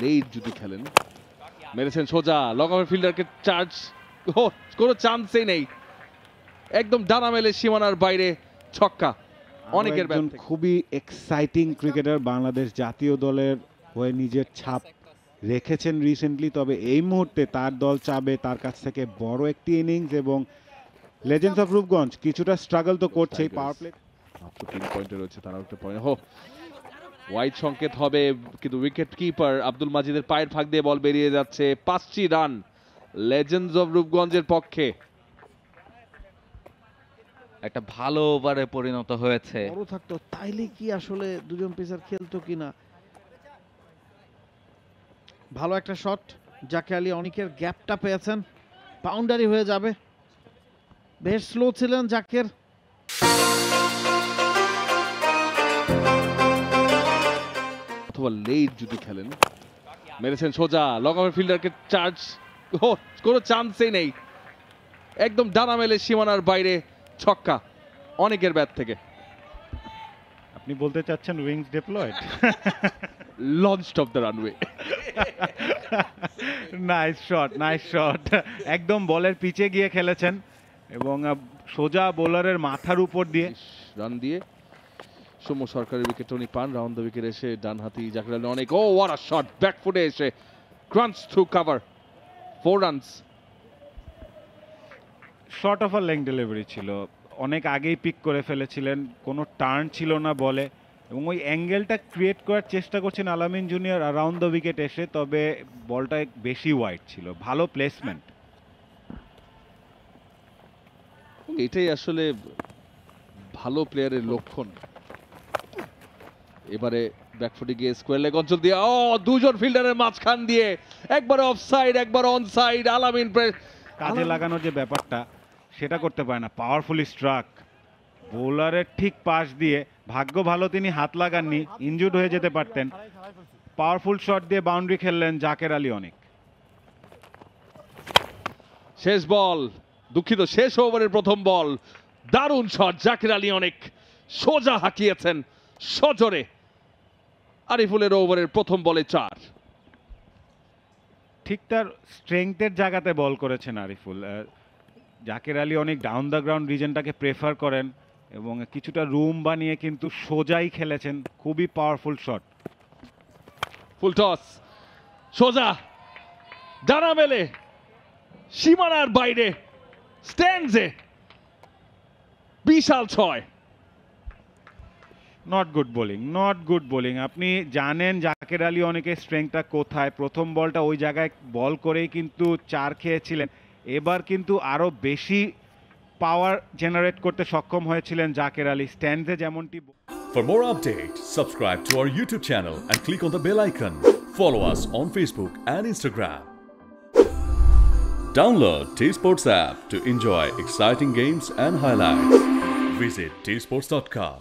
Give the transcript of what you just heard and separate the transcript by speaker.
Speaker 1: Late যদি খেলেন, মেরেছেন সোজা লং অফের ফিল্ডারকে চার্জ, কোনো চান্সই নেই, একদম ডানা মেলে সীমানার বাইরে ছক্কা। অনেকের ব্যাট থেকে।
Speaker 2: খুবই এক্সাইটিং ক্রিকেটার, বাংলাদেশ জাতীয় দলের হয়ে নিজের ছাপ রেখেছেন রিসেন্টলি, তবে এই মুহূর্তে তার দল চাবে তার কাছ থেকে বড় একটি ইনিংস, এবং লেজেন্ডস অফ রূপগঞ্জ কিছুটা স্ট্রাগল তো করছেই। পাওয়ার প্লে
Speaker 1: মাত্র 3 পয়েন্টে রয়েছে, তারাও একটা পয়েন্ট। ওয়াইড সংকেত হবে, কিন্তু উইকেট কিপার আব্দুল মাজিদের পায়ের ফাঁক দিয়ে বল বেরিয়ে যাচ্ছে। 5টি রান লেজেন্ডস অফ রূপগঞ্জের পক্ষে।
Speaker 3: একটা ভালো ওভারে পরিণত হয়েছে।
Speaker 4: বড় থাকতো তাইলে কি আসলে দুজন পেসার খেলতো কিনা। ভালো একটা শট, জাকির আলী অনেকের গ্যাপটা পেয়েছেন, বাউন্ডারি হয়ে যাবে। বেশ স্লো ছিলেন জাকির।
Speaker 1: অথবা লেট যদি খেলেন, মেরেছেন সোজা লং অফের ফিল্ডারকে চার্জ, কোনো চান্সই নেই, একদম ডানা মেলে সীমানার বাইরে ছক্কা। অনেকের ব্যাট থেকে।
Speaker 2: আপনি বলতে চাচ্ছেন wings deployed?
Speaker 1: Launched off the runway.
Speaker 2: Nice shot, nice shot. একদম বলের পিছে গিয়ে খেলেছেন এবং সোজা বোলারের মাথার উপর দিয়ে
Speaker 1: রান দিয়ে সৌম্য সরকারের উইকেট উনি পান। রাউন্ড দ্য উইকেট এসে ডানহাতি জাকির আলী অনেক, ও ওয়াট আ শট, ব্যাক ফুটে এসে crunch through cover, 4 runs.
Speaker 2: Short of a length delivery ছিল, অনেক আগেই পিক করে ফেলেছিলেন, কোনো টার্ন ছিল না বলে, এবং ওই অ্যাঙ্গেলটা ক্রিয়েট করার চেষ্টা করছেন আলামিন জুনিয়র অ্যারাউন্ড দ্য উইকেট এসে, তবে বলটা বেশি ওয়াইড ছিল। ভালো প্লেসমেন্ট।
Speaker 1: এটাই আসলে ভালো প্লেয়ারের লক্ষণ। এবারে ব্যাকফুটে গিয়ে স্কোয়ার লেগ অঞ্চল দিয়ে, দুজন ফিল্ডারের মাঝখান দিয়ে, একবার অফ সাইড একবার অন সাইড। আলামিন
Speaker 2: কাজে লাগানোর যে ব্যাপারটা সেটা করতে পারে না। পাওয়ারফুলি স্ট্রাক, বোলারের ঠিক পাশ দিয়ে, ভাগ্য ভালো তিনি হাত লাগাননি, ইনজুর্ড হয়ে যেতে পারতেন। পাওয়ারফুল শট দিয়ে বাউন্ডারি খেললেন জাকির আলী অনেক।
Speaker 1: শেষ বল, দুঃখিত, শেষ ওভারের প্রথম বল, দারুণ শট, জাকির আলী অনেক সোজা হাঁকিয়েছেন সজোরে। আরিফুলের ওভারের প্রথম বলে 4।
Speaker 2: ঠিক তার স্ট্রেংথের জায়গাতে বল করেছেন আরিফুল। জাকির আলী অনেক ডাউন দ্য গ্রাউন্ড রিজনটাকে প্রেফার করেন এবং কিছুটা রুম বানিয়ে কিন্তু সোজাই খেলেছেন। খুবই পাওয়ারফুল শট।
Speaker 1: ফুল টস, সোজা ডানা মেলে সীমানার বাইরে স্ট্যান্ডসে, বিশাল 6।
Speaker 2: Not good bowling, not good bowling. আপনি জানেন জাকির আলী অনেকের স্ট্রেংথটা কোথায়। প্রথম বলটা ওই জায়গায় বল করেই কিন্তু 4 খেয়েছিলেন। এবার কিন্তু আরো বেশি পাওয়ার জেনারেট করতে সক্ষম হয়েছিলেন জাকির আলী, স্ট্যান্ডে যেমনটি।
Speaker 5: For more updates, subscribe to our YouTube channel and click on the bell icon. Follow us on Facebook and Instagram. Download T-Sports app to enjoy exciting games and highlights. Visit tsports.com.